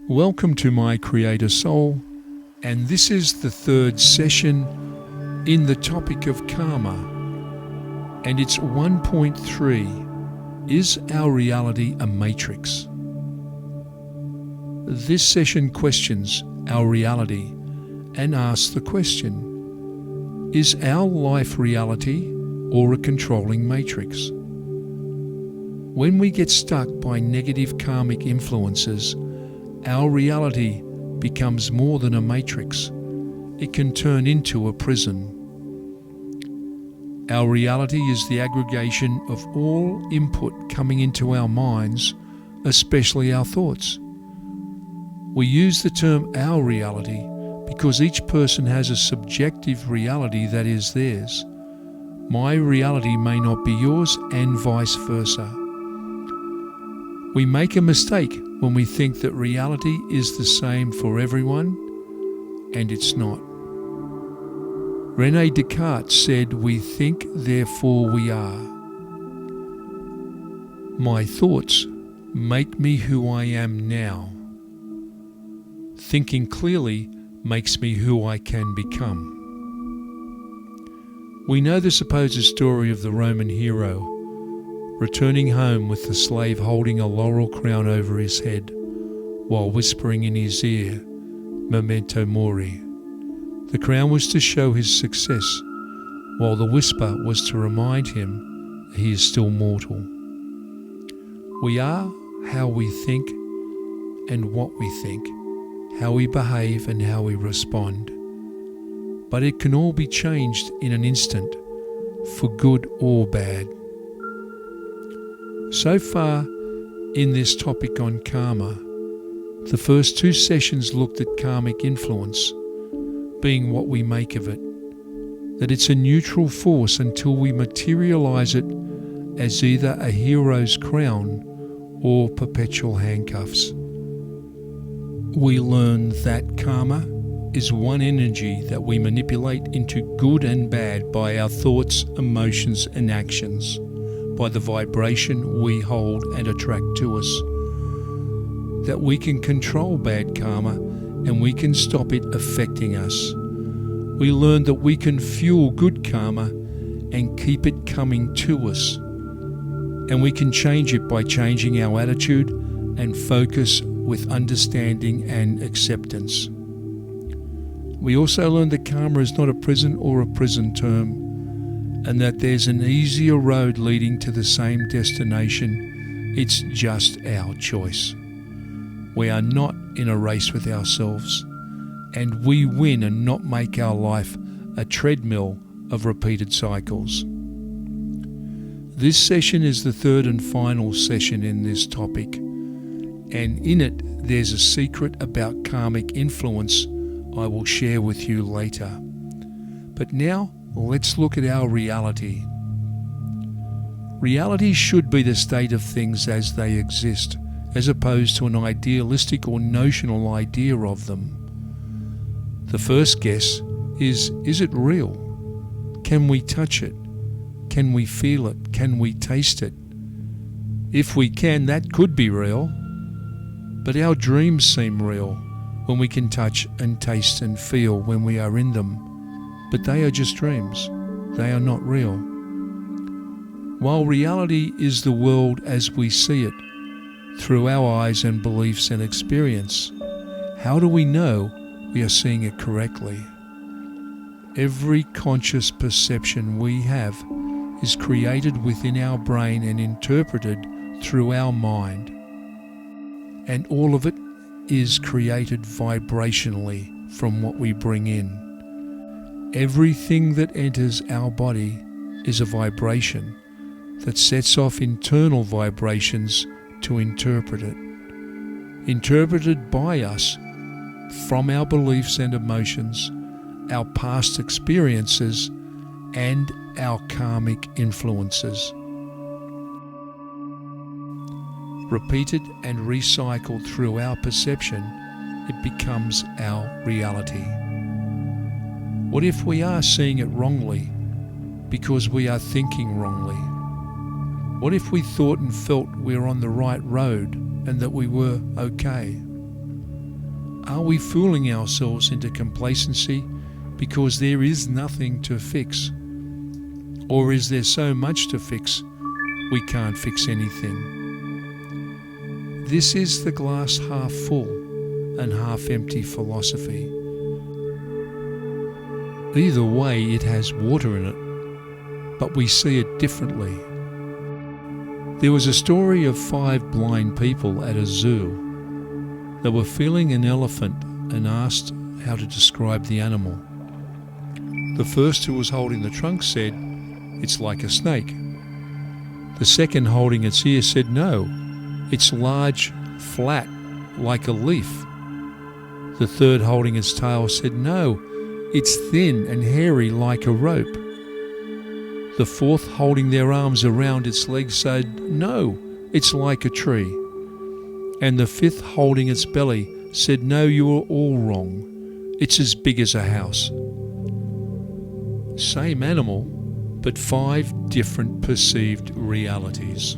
Welcome to my Creator Soul, and this is the third session in the topic of karma, and it's 1.3, Is our reality a matrix? This session questions our reality and asks the question, is our life reality or a controlling matrix? When we get stuck by negative karmic influences, our reality becomes more than a matrix. It can turn into a prison. Our reality is the aggregation of all input coming into our minds, especially our thoughts. We use the term our reality because each person has a subjective reality that is theirs. My reality may not be yours, and vice versa. We make a mistake when we think that reality is the same for everyone, and it's not. René Descartes said, "We think, therefore we are." My thoughts make me who I am now. Thinking clearly makes me who I can become. We know the supposed story of the Roman hero returning home with the slave holding a laurel crown over his head while whispering in his ear, "Memento mori." The crown was to show his success, while the whisper was to remind him he is still mortal. We are how we think and what we think, how we behave and how we respond. But it can all be changed in an instant, for good or bad. So far in this topic on karma, the first two sessions looked at karmic influence, being what we make of it, that it's a neutral force until we materialize it as either a hero's crown or perpetual handcuffs. We learn that karma is one energy that we manipulate into good and bad by our thoughts, emotions and actions, by the vibration we hold and attract to us. That we can control bad karma and we can stop it affecting us. We learn that we can fuel good karma and keep it coming to us. And we can change it by changing our attitude and focus with understanding and acceptance. We also learn that karma is not a prison or a prison term, and that there's an easier road leading to the same destination. It's just our choice. We are not in a race with ourselves, and we win and not make our life a treadmill of repeated cycles. This session is the third and final session in this topic, and in it there's a secret about karmic influence I will share with you later. But now, let's look at our reality. Reality should be the state of things as they exist, as opposed to an idealistic or notional idea of them. The first guess is it real? Can we touch it? Can we feel it? Can we taste it? If we can, that could be real. But our dreams seem real when we can touch and taste and feel when we are in them. But they are just dreams. They are not real. While reality is the world as we see it, through our eyes and beliefs and experience, how do we know we are seeing it correctly? Every conscious perception we have is created within our brain and interpreted through our mind. And all of it is created vibrationally from what we bring in. Everything that enters our body is a vibration that sets off internal vibrations to interpret it. Interpreted by us from our beliefs and emotions, our past experiences, and our karmic influences. Repeated and recycled through our perception, it becomes our reality. What if we are seeing it wrongly because we are thinking wrongly? What if we thought and felt we were on the right road and that we were okay? Are we fooling ourselves into complacency because there is nothing to fix? Or is there so much to fix we can't fix anything? This is the glass half full and half empty philosophy. Either way, it has water in it, but we see it differently. There was a story of 5 blind people at a zoo. They were feeling an elephant and asked how to describe the animal. The first who was holding the trunk said, "It's like a snake." The second holding its ear said, "No, it's large, flat, like a leaf." The third holding its tail said, "No, it's thin and hairy like a rope." The fourth holding their arms around its legs said, "No, it's like a tree." And the fifth holding its belly said, "No, you are all wrong. It's as big as a house." Same animal, but 5 different perceived realities.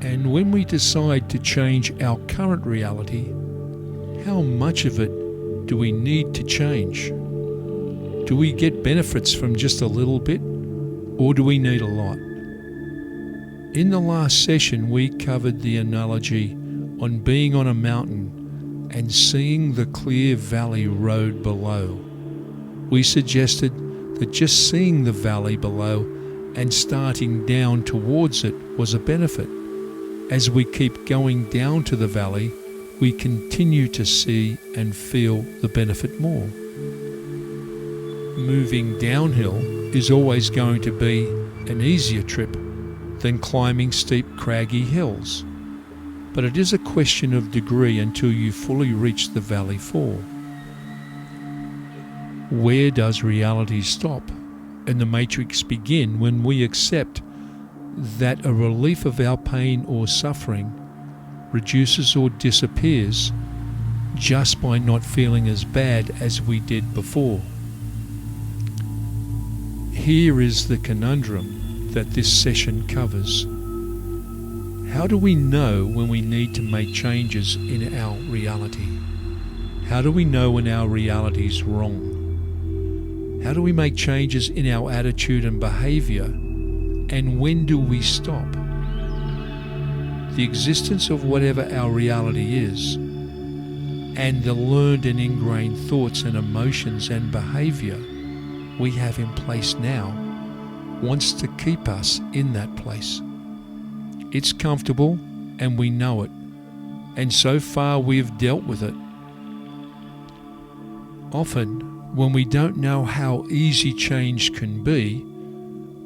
And when we decide to change our current reality, how much of it do we need to change? Do we get benefits from just a little bit, or do we need a lot? In the last session, we covered the analogy on being on a mountain and seeing the clear valley road below. We suggested that just seeing the valley below and starting down towards it was a benefit. As we keep going down to the valley, we continue to see and feel the benefit more. Moving downhill is always going to be an easier trip than climbing steep, craggy hills, but it is a question of degree until you fully reach the valley floor. Where does reality stop and the matrix begin when we accept that a relief of our pain or suffering reduces or disappears just by not feeling as bad as we did before? Here is the conundrum that this session covers. How do we know when we need to make changes in our reality? How do we know when our reality is wrong? How do we make changes in our attitude and behavior? And when do we stop? The existence of whatever our reality is, and the learned and ingrained thoughts and emotions and behavior we have in place now, wants to keep us in that place. It's comfortable and we know it, and so far we've dealt with it. Often, when we don't know how easy change can be,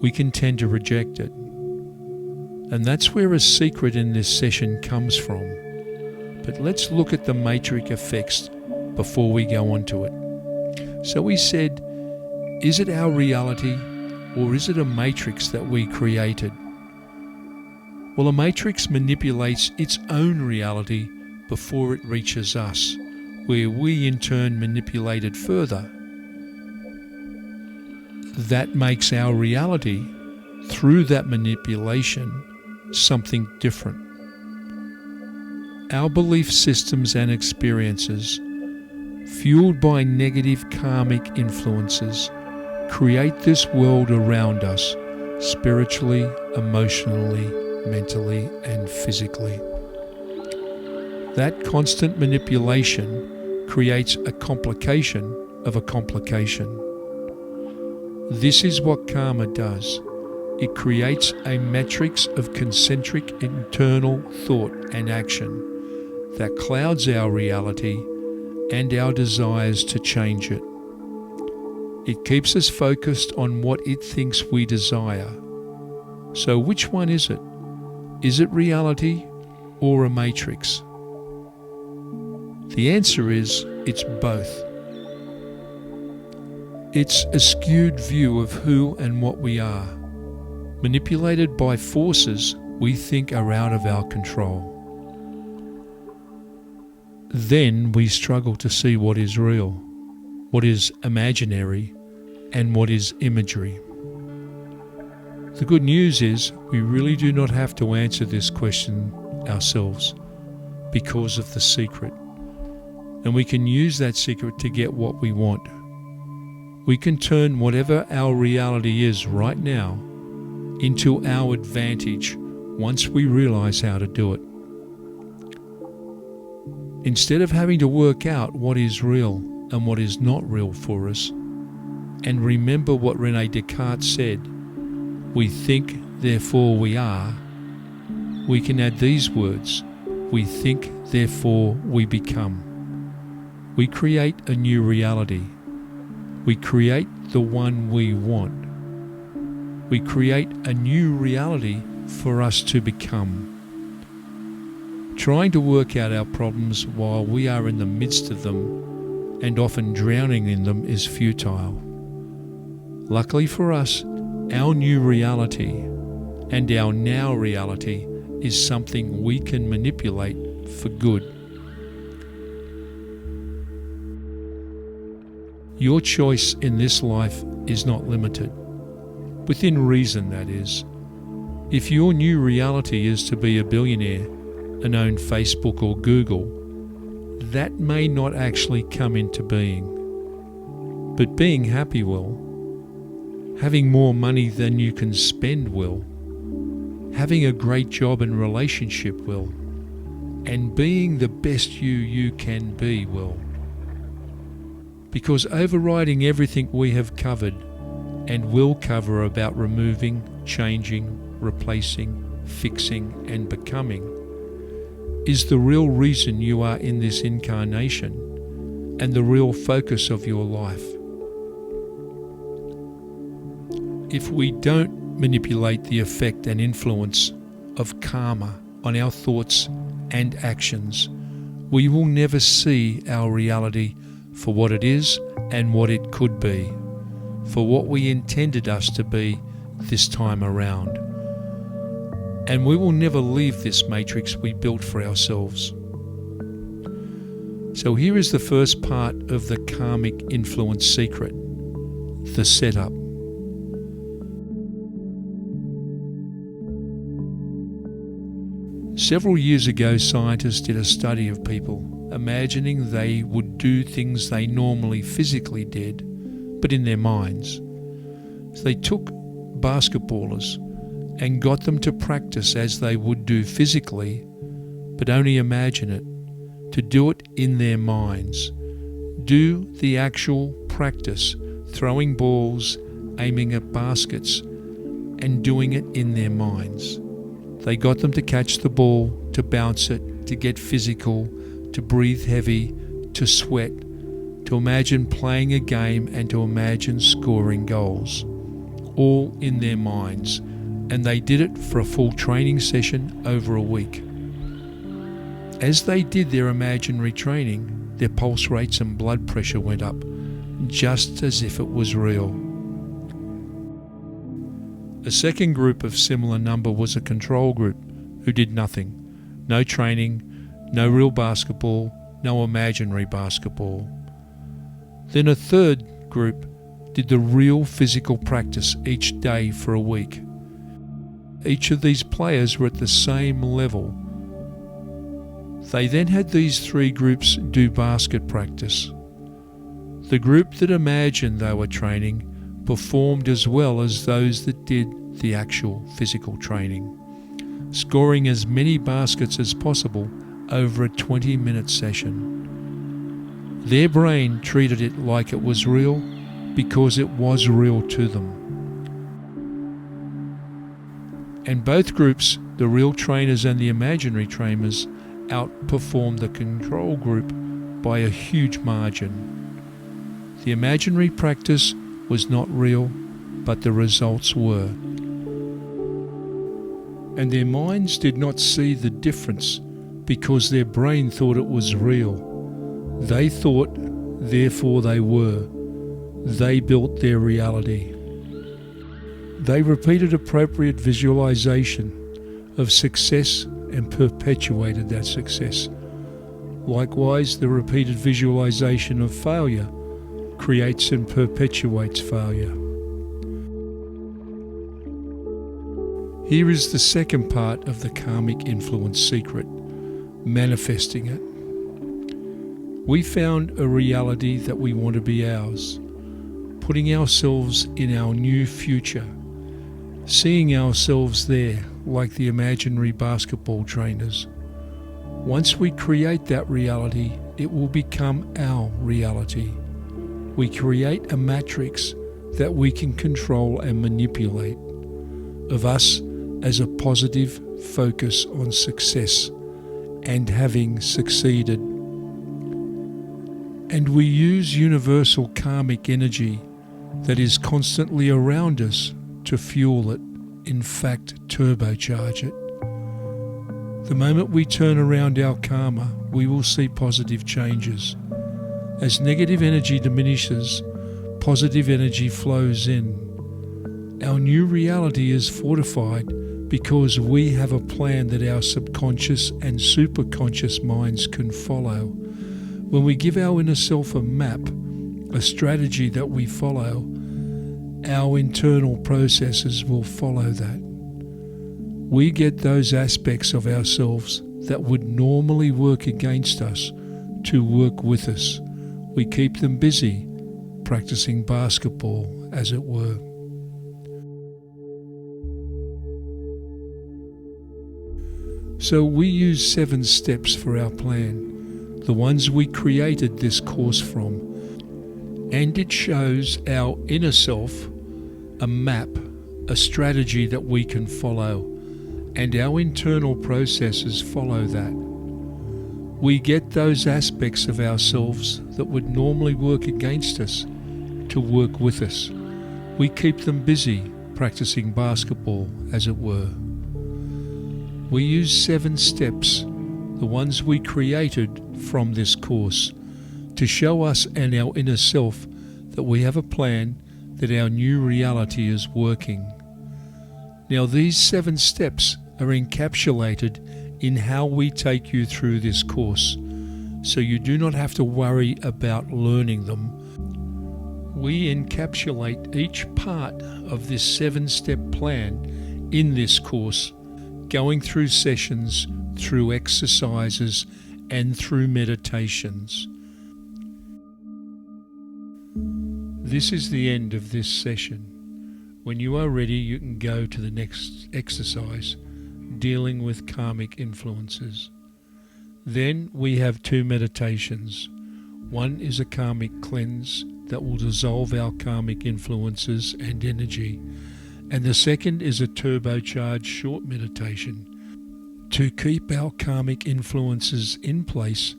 we can tend to reject it. And that's where a secret in this session comes from. But let's look at the matrix effects before we go on to it. So we said, is it our reality or is it a matrix that we created? Well, a matrix manipulates its own reality before it reaches us, where we in turn manipulate it further. That makes our reality, through that manipulation, something different. Our belief systems and experiences, fueled by negative karmic influences, create this world around us, spiritually, emotionally, mentally, and physically. That constant manipulation creates a complication of a complication. This is what karma does. It creates a matrix of concentric internal thought and action that clouds our reality and our desires to change it. It keeps us focused on what it thinks we desire. So which one is it? Is it reality or a matrix? The answer is, it's both. It's a skewed view of who and what we are, manipulated by forces we think are out of our control. Then we struggle to see what is real, what is imaginary, and what is imagery. The good news is we really do not have to answer this question ourselves, because of the secret. And we can use that secret to get what we want. We can turn whatever our reality is right now into our advantage once we realize how to do it. Instead of having to work out what is real and what is not real for us, and remember what René Descartes said, we think, therefore we are, we can add these words: we think, therefore we become. We create a new reality. We create the one we want. We create a new reality for us to become. Trying to work out our problems while we are in the midst of them and often drowning in them is futile. Luckily for us, our new reality and our now reality is something we can manipulate for good. Your choice in this life is not limited. Within reason, that is. If your new reality is to be a billionaire and own Facebook or Google, that may not actually come into being. But being happy will. Having more money than you can spend will. Having a great job and relationship will. And being the best you can be will. Because overriding everything we have covered and will cover about removing, changing, replacing, fixing and becoming is the real reason you are in this incarnation and the real focus of your life. If we don't manipulate the effect and influence of karma on our thoughts and actions, we will never see our reality for what it is and what it could be, for what we intended us to be this time around. And we will never leave this matrix we built for ourselves. So here is the first part of the karmic influence secret, the setup. Several years ago, scientists did a study of people imagining they would do things they normally physically did, but in their minds. So they took basketballers and got them to practice as they would do physically, but only imagine it, to do it in their minds. Do the actual practice, throwing balls, aiming at baskets, and doing it in their minds. They got them to catch the ball, to bounce it, to get physical, to breathe heavy, to sweat, to imagine playing a game and to imagine scoring goals, all in their minds. And they did it for a full training session over a week. As they did their imaginary training, their pulse rates and blood pressure went up, just as if it was real. A second group of similar number was a control group who did nothing. No training, no real basketball, no imaginary basketball. Then a third group did the real physical practice each day for a week. Each of these players were at the same level. They then had these three groups do basket practice. The group that imagined they were training performed as well as those that did the actual physical training, scoring as many baskets as possible over a 20-minute session. Their brain treated it like it was real because it was real to them. And both groups, the real trainers and the imaginary trainers, outperformed the control group by a huge margin. The imaginary practice was not real, but the results were. And their minds did not see the difference because their brain thought it was real. They thought, therefore they were. They built their reality. They repeated appropriate visualization of success and perpetuated that success. Likewise, the repeated visualization of failure creates and perpetuates failure. Here is the second part of the karmic influence secret, manifesting it. We found a reality that we want to be ours, putting ourselves in our new future, seeing ourselves there like the imaginary basketball trainers. Once we create that reality, it will become our reality. We create a matrix that we can control and manipulate, of us as a positive focus on success and having succeeded. And we use universal karmic energy that is constantly around us to fuel it, in fact, turbocharge it. The moment we turn around our karma, we will see positive changes. As negative energy diminishes, positive energy flows in. Our new reality is fortified because we have a plan that our subconscious and superconscious minds can follow. When we give our inner self a map, a strategy that we follow, our internal processes will follow that. We get those aspects of ourselves that would normally work against us to work with us. We keep them busy, practicing basketball, as it were. So we use 7 steps for our plan, the ones we created this course from, and it shows our inner self a map, a strategy that we can follow, and our internal processes follow that. We get those aspects of ourselves that would normally work against us to work with us. We keep them busy, practicing basketball, as it were. We use 7 steps, the ones we created from this course, to show us and our inner self that we have a plan, that our new reality is working. Now, these 7 steps are encapsulated in how we take you through this course, so you do not have to worry about learning them. We encapsulate each part of this 7-step plan in this course, going through sessions, through exercises, and through meditations. This is the end of this session. When you are ready, you can go to the next exercise, dealing with karmic influences. Then we have 2 meditations. One is a karmic cleanse that will dissolve our karmic influences and energy. And the second is a turbocharged short meditation to keep our karmic influences in place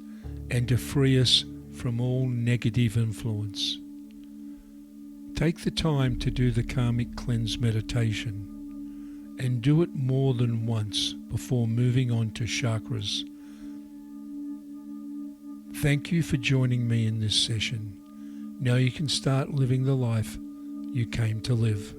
and to free us from all negative influence. Take the time to do the karmic cleanse meditation and do it more than once before moving on to chakras. Thank you for joining me in this session. Now you can start living the life you came to live.